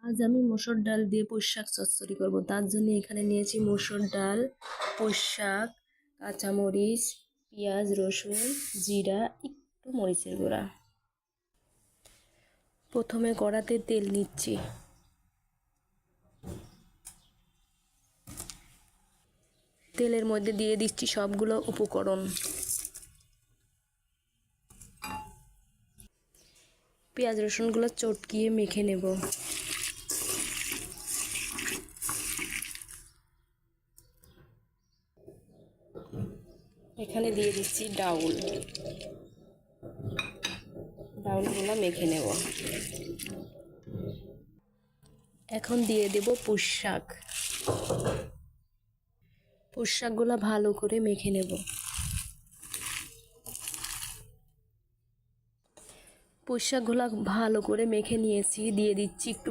আজ আমি মসুর ডাল দিয়ে পুঁই শাক চচ্চড়ি করবো। তার জন্য এখানে নিয়েছি মসুর ডাল, পুঁই শাক, কাঁচামরিচ, পেঁয়াজ, রসুন, জিরা, একটু মরিচের গুঁড়া। প্রথমে কড়াতে তেল নিচ্ছি। তেলের মধ্যে দিয়ে দিচ্ছি সবগুলো উপকরণ। পেঁয়াজ রসুনগুলো চটকিয়ে মেখে নেব। এখানে দিয়ে দিচ্ছি ডাউলগুলো মেখে নেব। এখন দিয়ে দেব পুঁই শাকগুলো ভালো করে মেখে নেব। পুঁই শাকগুলো ভালো করে মেখে নিয়েছি, দিয়ে দিচ্ছি একটু